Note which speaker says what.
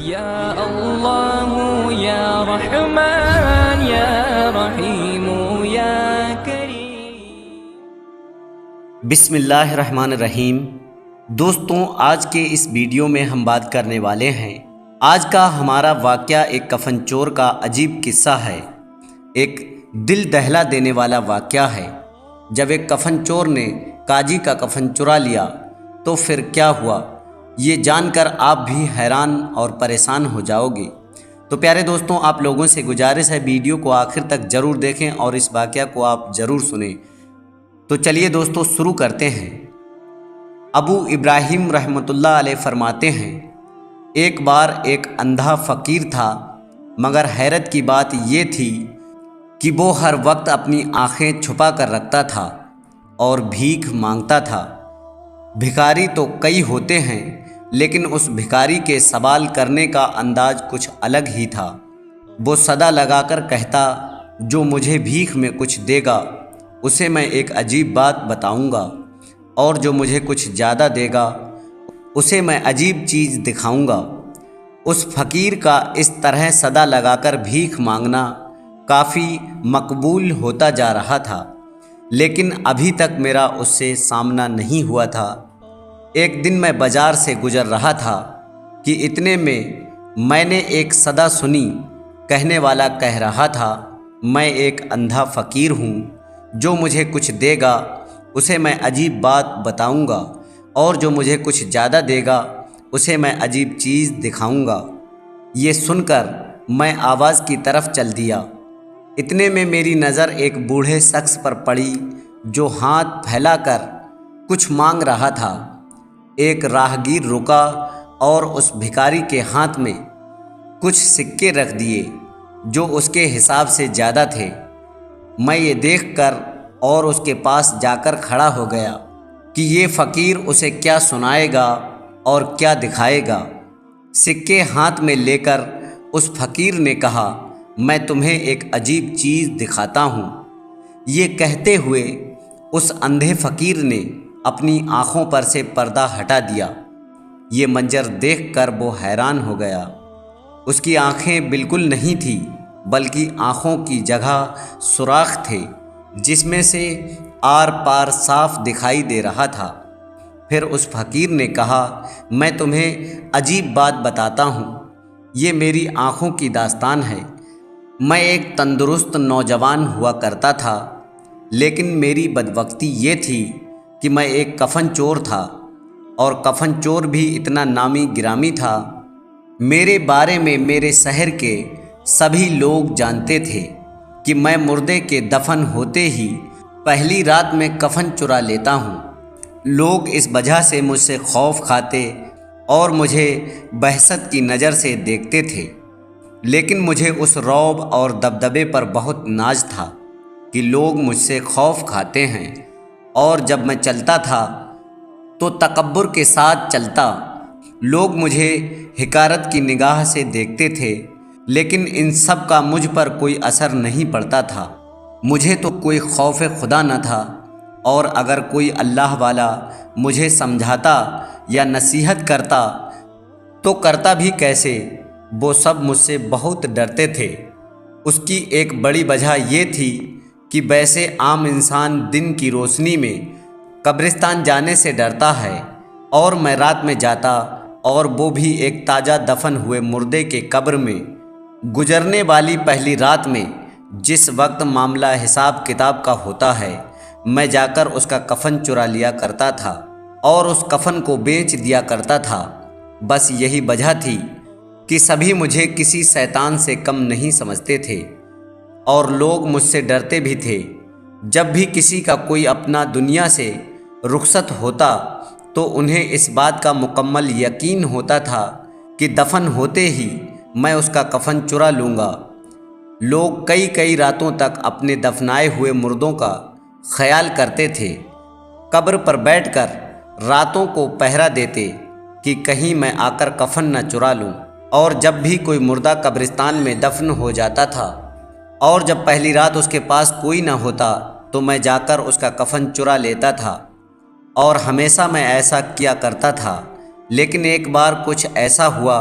Speaker 1: یا اللہ یا رحمان یا رحیم یا کریم۔
Speaker 2: بسم اللہ الرحمن الرحیم۔ دوستوں، آج کے اس ویڈیو میں ہم بات کرنے والے ہیں، آج کا ہمارا واقعہ ایک کفن چور کا عجیب قصہ ہے، ایک دل دہلا دینے والا واقعہ ہے۔ جب ایک کفن چور نے قاضی کا کفن چرا لیا تو پھر کیا ہوا، یہ جان کر آپ بھی حیران اور پریشان ہو جاؤ گے۔ تو پیارے دوستوں، آپ لوگوں سے گزارش ہے ویڈیو کو آخر تک ضرور دیکھیں اور اس واقعہ کو آپ ضرور سنیں۔ تو چلیے دوستوں شروع کرتے ہیں۔ ابو ابراہیم رحمۃ اللہ علیہ فرماتے ہیں، ایک بار ایک اندھا فقیر تھا، مگر حیرت کی بات یہ تھی کہ وہ ہر وقت اپنی آنکھیں چھپا کر رکھتا تھا اور بھیک مانگتا تھا۔ بھکاری تو کئی ہوتے ہیں، لیکن اس بھکاری کے سوال کرنے کا انداز کچھ الگ ہی تھا۔ وہ صدا لگا کر کہتا، جو مجھے بھیک میں کچھ دے گا اسے میں ایک عجیب بات بتاؤں گا، اور جو مجھے کچھ زیادہ دے گا اسے میں عجیب چیز دکھاؤں گا۔ اس فقیر کا اس طرح صدا لگا کر بھیک مانگنا کافی مقبول ہوتا جا رہا تھا، لیکن ابھی تک میرا اس سے سامنا نہیں ہوا تھا۔ ایک دن میں بازار سے گزر رہا تھا کہ اتنے میں نے ایک صدا سنی، کہنے والا کہہ رہا تھا، میں ایک اندھا فقیر ہوں، جو مجھے کچھ دے گا اسے میں عجیب بات بتاؤں گا، اور جو مجھے کچھ زیادہ دے گا اسے میں عجیب چیز دکھاؤں گا۔ یہ سن کر میں آواز کی طرف چل دیا۔ اتنے میں میری نظر ایک بوڑھے شخص پر پڑی جو ہاتھ پھیلا کر کچھ مانگ رہا تھا۔ ایک راہگیر رکا اور اس بھکاری کے ہاتھ میں کچھ سکے رکھ دیے جو اس کے حساب سے زیادہ تھے۔ میں یہ دیکھ کر اور اس کے پاس جا کر کھڑا ہو گیا کہ یہ فقیر اسے کیا سنائے گا اور کیا دکھائے گا۔ سکے ہاتھ میں لے کر اس فقیر نے کہا، میں تمہیں ایک عجیب چیز دکھاتا ہوں۔ یہ کہتے ہوئے اس اندھے فقیر نے اپنی آنکھوں پر سے پردہ ہٹا دیا۔ یہ منظر دیکھ کر وہ حیران ہو گیا۔ اس کی آنکھیں بالکل نہیں تھیں، بلکہ آنکھوں کی جگہ سوراخ تھے جس میں سے آر پار صاف دکھائی دے رہا تھا۔ پھر اس فقیر نے کہا، میں تمہیں عجیب بات بتاتا ہوں، یہ میری آنکھوں کی داستان ہے۔ میں ایک تندرست نوجوان ہوا کرتا تھا، لیکن میری بدبختی یہ تھی کہ میں ایک کفن چور تھا، اور کفن چور بھی اتنا نامی گرامی تھا۔ میرے بارے میں میرے شہر کے سبھی لوگ جانتے تھے کہ میں مردے کے دفن ہوتے ہی پہلی رات میں کفن چرا لیتا ہوں۔ لوگ اس وجہ سے مجھ سے خوف کھاتے اور مجھے بحثت کی نظر سے دیکھتے تھے، لیکن مجھے اس رعب اور دبدبے پر بہت ناز تھا کہ لوگ مجھ سے خوف کھاتے ہیں، اور جب میں چلتا تھا تو تکبر کے ساتھ چلتا۔ لوگ مجھے حقارت کی نگاہ سے دیکھتے تھے، لیکن ان سب کا مجھ پر کوئی اثر نہیں پڑتا تھا۔ مجھے تو کوئی خوف خدا نہ تھا، اور اگر کوئی اللہ والا مجھے سمجھاتا یا نصیحت کرتا تو کرتا بھی کیسے، وہ سب مجھ سے بہت ڈرتے تھے۔ اس کی ایک بڑی وجہ یہ تھی کہ ویسے عام انسان دن کی روشنی میں قبرستان جانے سے ڈرتا ہے، اور میں رات میں جاتا، اور وہ بھی ایک تازہ دفن ہوئے مردے کے قبر میں۔ گزرنے والی پہلی رات میں جس وقت معاملہ حساب کتاب کا ہوتا ہے، میں جا کر اس کا کفن چرا لیا کرتا تھا اور اس کفن کو بیچ دیا کرتا تھا۔ بس یہی وجہ تھی کہ سبھی مجھے کسی شیطان سے کم نہیں سمجھتے تھے، اور لوگ مجھ سے ڈرتے بھی تھے۔ جب بھی کسی کا کوئی اپنا دنیا سے رخصت ہوتا تو انہیں اس بات کا مکمل یقین ہوتا تھا کہ دفن ہوتے ہی میں اس کا کفن چرا لوں گا۔ لوگ کئی راتوں تک اپنے دفنائے ہوئے مردوں کا خیال کرتے تھے، قبر پر بیٹھ کر راتوں کو پہرا دیتے کہ کہیں میں آ کر کفن نہ چرا لوں۔ اور جب بھی کوئی مردہ قبرستان میں دفن ہو جاتا تھا اور جب پہلی رات اس کے پاس کوئی نہ ہوتا تو میں جا کر اس کا کفن چرا لیتا تھا، اور ہمیشہ میں ایسا کیا کرتا تھا۔ لیکن ایک بار کچھ ایسا ہوا